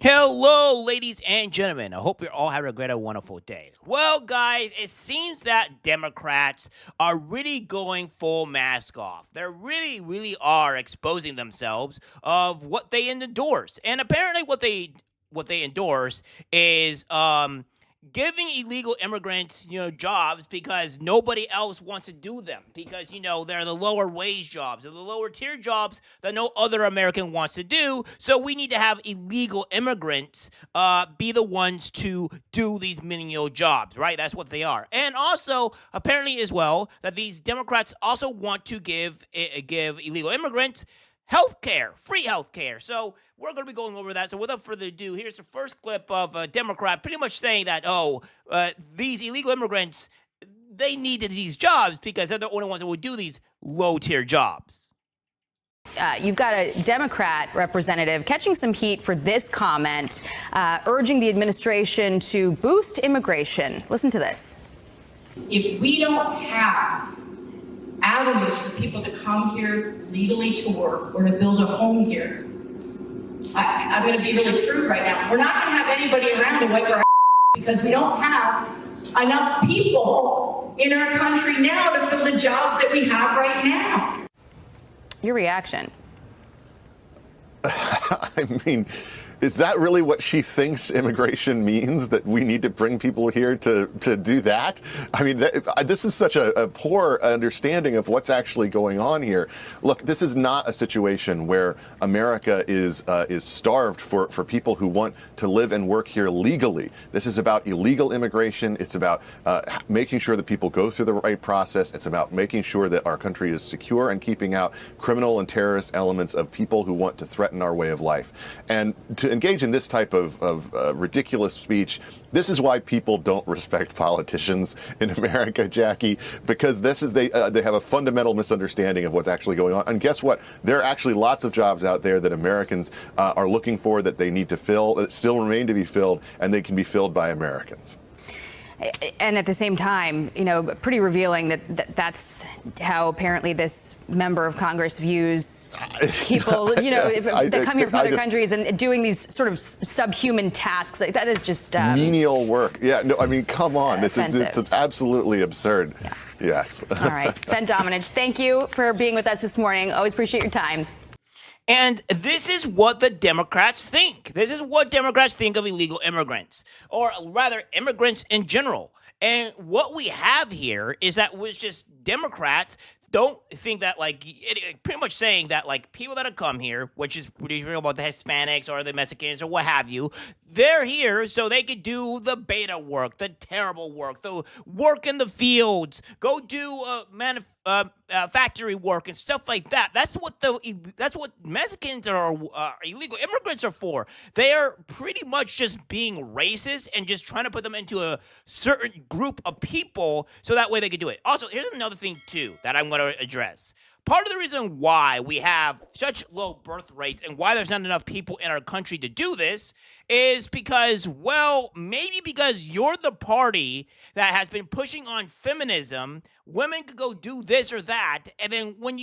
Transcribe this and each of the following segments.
Hello, ladies and gentlemen. I hope you're all having a great and wonderful day. Well, guys, it seems that Democrats are really going full mask off. They really are exposing themselves of what they endorse. And apparently what they endorse is giving illegal immigrants, jobs because nobody else wants to do them because, they're the lower wage jobs or the lower tier jobs that no other American wants to do. So we need to have illegal immigrants be the ones to do these menial jobs, right? That's what they are. And also, apparently as well, that these Democrats also want to give illegal immigrants healthcare, free healthcare. So we're going to be going over that. So without further ado, here's the first clip of a Democrat pretty much saying that, these illegal immigrants, they needed these jobs because they're the only ones that would do these low-tier jobs. You've got a Democrat representative catching some heat for this comment, urging the administration to boost immigration. Listen to this. If we don't have avenues for people to come here legally to work or to build a home here, I'm going to be really crude right now. We're not going to have anybody around to wipe our because we don't have enough people in our country now to fill the jobs that we have right now. Your reaction? I mean, is that really what she thinks immigration means, that we need to bring people here to do that? I mean, this is such a poor understanding of what's actually going on here. Look, this is not a situation where America is starved for people who want to live and work here legally. This is about illegal immigration. It's about making sure that people go through the right process. It's about making sure that our country is secure and keeping out criminal and terrorist elements of people who want to threaten our way of life. And to engage in this type of ridiculous speech, this is why people don't respect politicians in America, Jackie, because they have a fundamental misunderstanding of what's actually going on. And guess what? There are actually lots of jobs out there that Americans are looking for, that they need to fill, that still remain to be filled, and they can be filled by Americans. And at the same time, pretty revealing that's how apparently this member of Congress views people, that come here from other countries and doing these sort of subhuman tasks. Like, that is just menial work. Yeah, no, I mean, come on. It's absolutely absurd. Yeah. Yes. All right. Ben Domenech, thank you for being with us this morning. Always appreciate your time. And this is what the Democrats think. This is what Democrats think of illegal immigrants, or rather immigrants in general. And what we have here is that it was just Democrats don't think that, pretty much saying that, people that have come here, which is pretty real about the Hispanics or the Mexicans or what have you, they're here so they could do the beta work, the terrible work, the work in the fields, go do factory work and stuff like that. That's what Mexicans or illegal immigrants are for. They are pretty much just being racist and just trying to put them into a certain group of people so that way they could do it. Also, here's another thing too that I'm going to address. Part of the reason why we have such low birth rates and why there's not enough people in our country to do this is because, maybe because you're the party that has been pushing on feminism. Women could go do this or that, and then when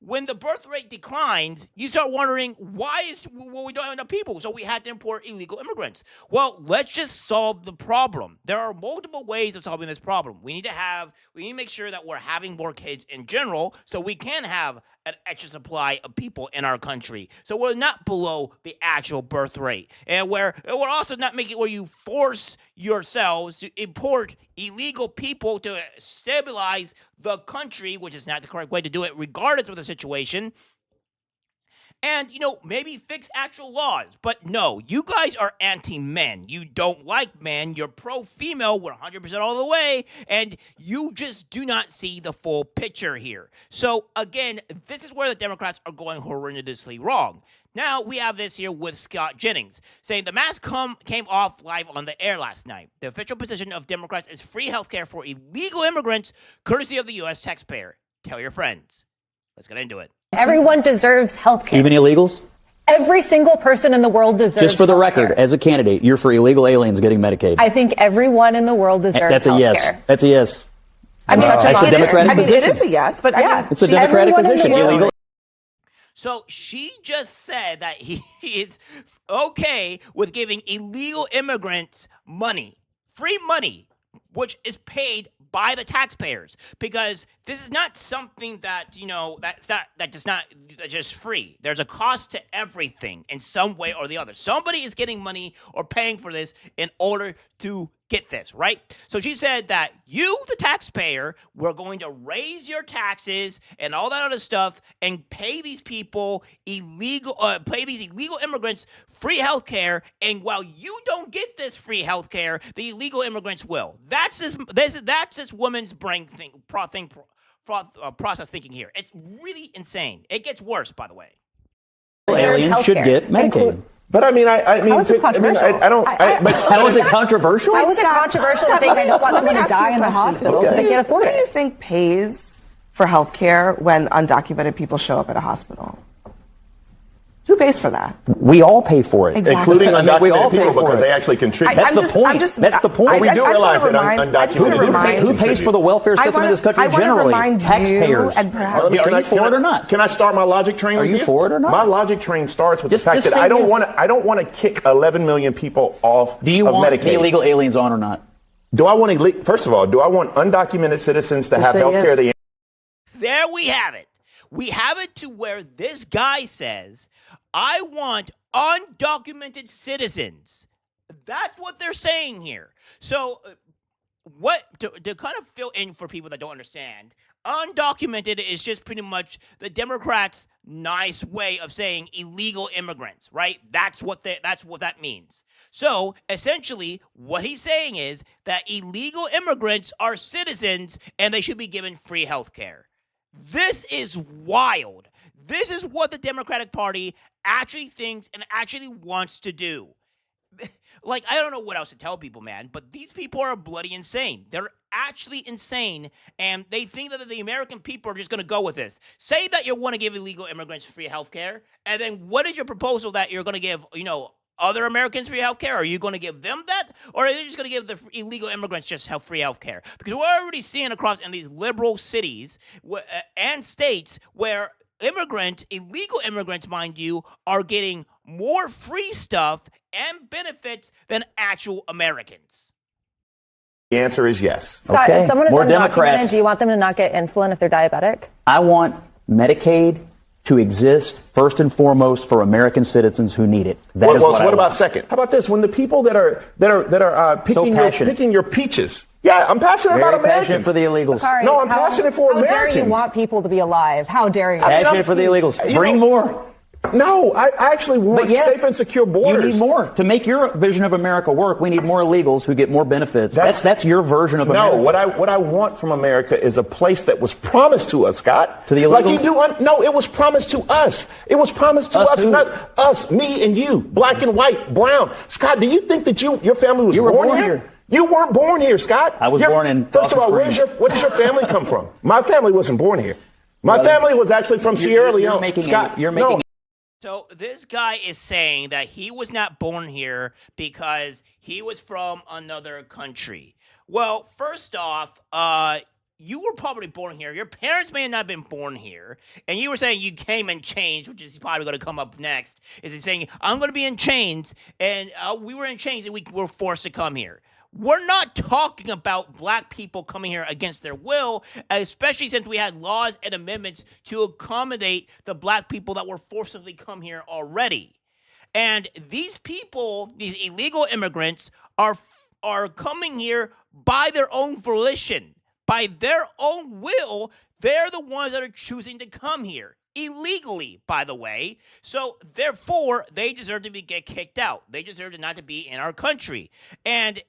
when the birth rate declines, you start wondering why we don't have enough people. So we had to import illegal immigrants. Well, let's just solve the problem. There are multiple ways of solving this problem. We need to make sure that we're having more kids in general, so we can have an extra supply of people in our country. So we're not below the actual birth rate. And we're also not making it where you force yourselves to import illegal people to stabilize the country, which is not the correct way to do it, regardless of the situation. And, maybe fix actual laws. But no, you guys are anti-men. You don't like men. You're pro-female 100% all the way. And you just do not see the full picture here. So, again, this is where the Democrats are going horrendously wrong. Now, we have this here with Scott Jennings, saying the mask came off live on the air last night. The official position of Democrats is free health care for illegal immigrants, courtesy of the U.S. taxpayer. Tell your friends. Let's get into it. Everyone deserves health care. Even illegals? Every single person in the world deserves Just for the record, healthcare. as a candidate, you're for illegal aliens getting Medicaid. I think everyone in the world deserves That's a healthcare. yes. That's a yes. I'm such a That's a Democratic position. It is a yes, but yeah. It's a Democratic Everyone in the position. world. Illegal. So she just said that he is okay with giving illegal immigrants money, free money, which is paid by the taxpayers, because this is not something that that's not just free. There's a cost to everything in some way or the other. Somebody is getting money or paying for this in order to get this, right? So she said that you, the taxpayer, were going to raise your taxes and all that other stuff and pay these people pay these illegal immigrants free health care. And while you don't get this free health care, the illegal immigrants will. That's this woman's brain process thinking here. It's really insane. It gets worse, by the way. Aliens should get Medicaid. But I mean, I mean, How is this controversial? but How is it controversial? How is it controversial to think they don't want someone to die in the hospital because they can't afford Who do you it? think pays for health care when undocumented people show up at a hospital? Who pays for that? We all pay for it. Exactly. including undocumented we all pay people for because it. they actually contribute. That's the point. That's the point. We do realize that undocumented Who pays for the welfare system in this country generally? Taxpayers. Are you for it or not? Can I start my logic train? Are you for it or not? My logic train starts with Just the fact that say I don't yes. want to kick 11 million people off Do you of want Medicaid. the illegal aliens on or not? Do I want first of all, do I want undocumented citizens to have say health care? yes. There we have it. We have it to where this guy says, I want undocumented citizens. That's what they're saying here. So, what to kind of fill in for people that don't understand, undocumented is just pretty much the Democrats' nice way of saying illegal immigrants, right? That's what that means. So, essentially, what he's saying is that illegal immigrants are citizens and they should be given free health care. This is wild. This is what the Democratic Party actually thinks and actually wants to do. Like, I don't know what else to tell people, man, but these people are bloody insane. They're actually insane, and they think that the American people are just going to go with this. Say that you want to give illegal immigrants free health care, and then what is your proposal that you're going to give, other Americans free health care? Are you going to give them that? Or are you just going to give the illegal immigrants just free health care? Because we're already seeing across in these liberal cities and states where illegal immigrants, mind you, are getting more free stuff and benefits than actual Americans. The answer is yes. Scott, Okay. if someone is More undocumented, Democrats. do you want them to not get insulin if they're diabetic? I want Medicaid to exist first and foremost for American citizens who need it. That is what I about want. second? How about this? When the people that are picking your peaches. Yeah, I'm passionate about Very Americans. passionate for the illegals. Bakari, No, I'm passionate for How dare Americans. you want people to be alive? How dare you? Passionate for the illegals. Bring more. No, I actually want But yes, safe and secure borders. You need more. To make your vision of America work, we need more illegals who get more benefits. That's your version of America. No, what I want from America is a place that was promised to us, Scott. To the illegals? Like you do. No, it was promised to us. It was promised to Us us, who? not us, me and you, black and white, brown. Scott, do you think that your family was You were born born here? here. You weren't born here, Scott. I was born in First of all, where Dawson does your family come from? My family wasn't born here. My family was actually from Sierra Leone. Scott, no. So this guy is saying that he was not born here because he was from another country. Well, first off, you were probably born here. Your parents may have not been born here. And you were saying you came in chains, which is probably going to come up next. Is he saying, I'm going to be in chains, and we were in chains and we were forced to come here. We're not talking about black people coming here against their will, especially since we had laws and amendments to accommodate the black people that were forcibly come here already. And these people, these illegal immigrants, are coming here by their own volition, by their own will. They're the ones that are choosing to come here. Illegally, by the way. So, therefore, they deserve to get kicked out. They deserve to not to be in our country. And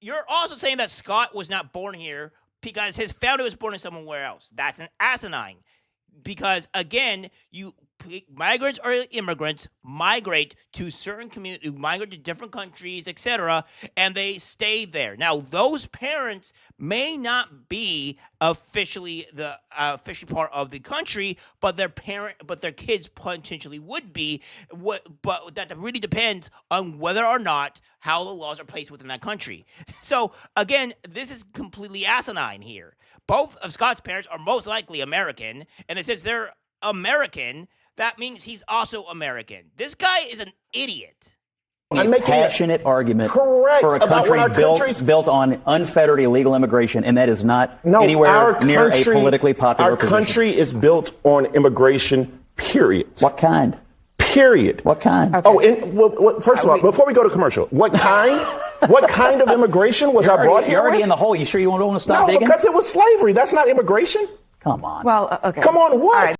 you're also saying that Scott was not born here because his family was born in somewhere else. That's an asinine. Because, again, migrants or immigrants migrate to certain communities, migrate to different countries, etc., and they stay there. Now, those parents may not be officially part of the country, but their kids potentially would be. But that really depends on whether or not how the laws are placed within that country. So, again, this is completely asinine here. Both of Scott's parents are most likely American, and since they're American, that means he's also American. This guy is an idiot. I'm making a passionate argument for a country built on unfettered illegal immigration, and that is not anywhere near a politically popular position. Our country is built on immigration, period. What kind? Period. What kind? Okay. Oh, and first of all, before we go to commercial, what kind? What kind of immigration was I brought here? You're already in the hole. You sure you don't want to stop digging? No, because it was slavery. That's not immigration. Come on. Well, okay. Come on, what?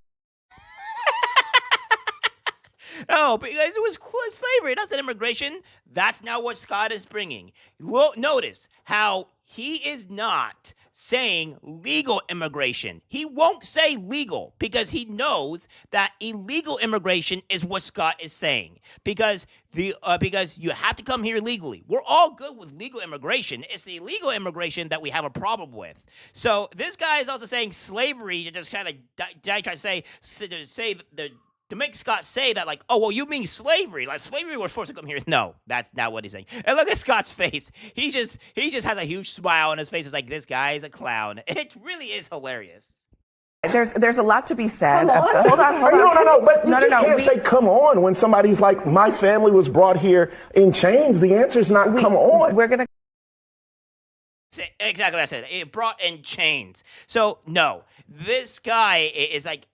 Oh, because it was slavery. That's not immigration. That's not what Scott is bringing. Notice how he is not saying legal immigration. He won't say legal because he knows that illegal immigration is what Scott is saying. Because you have to come here legally. We're all good with legal immigration. It's the illegal immigration that we have a problem with. So this guy is also saying slavery to just kind of try to say to make Scott say that, like, oh, well, you mean slavery? Like, slavery was forced to come here. No, that's not what he's saying. And look at Scott's face. He just has a huge smile on his face. It's like, this guy is a clown. It really is hilarious. There's a lot to be said. Hold on. No. But you can't say come on when somebody's like, my family was brought here in chains. The answer's not come on. We're going to. Exactly what I said. It brought in chains. So, no, this guy is like,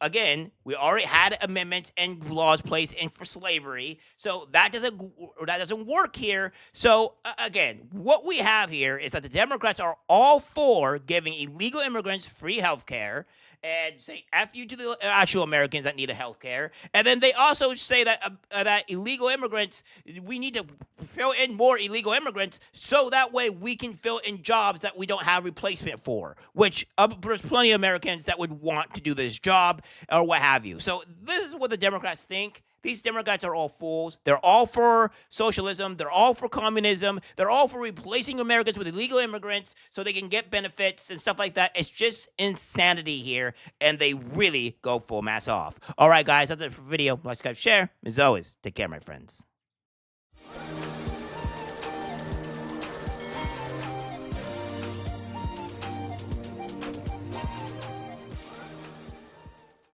again, we already had amendments and laws placed in for slavery. So that doesn't work here. So, again, what we have here is that the Democrats are all for giving illegal immigrants free health care and say F you to the actual Americans that need a health care. And then they also say that that illegal immigrants, we need to fill in more illegal immigrants so that way we can fill in jobs that we don't have replacement for, which there's plenty of Americans that would want to do this job or what have you. So this is what the Democrats think. These Democrats are all fools. They're all for socialism. They're all for communism. They're all for replacing Americans with illegal immigrants so they can get benefits and stuff like that. It's just insanity here, and they really go full mass off. All right, guys, that's it for the video. Like, subscribe, share. As always, take care, my friends.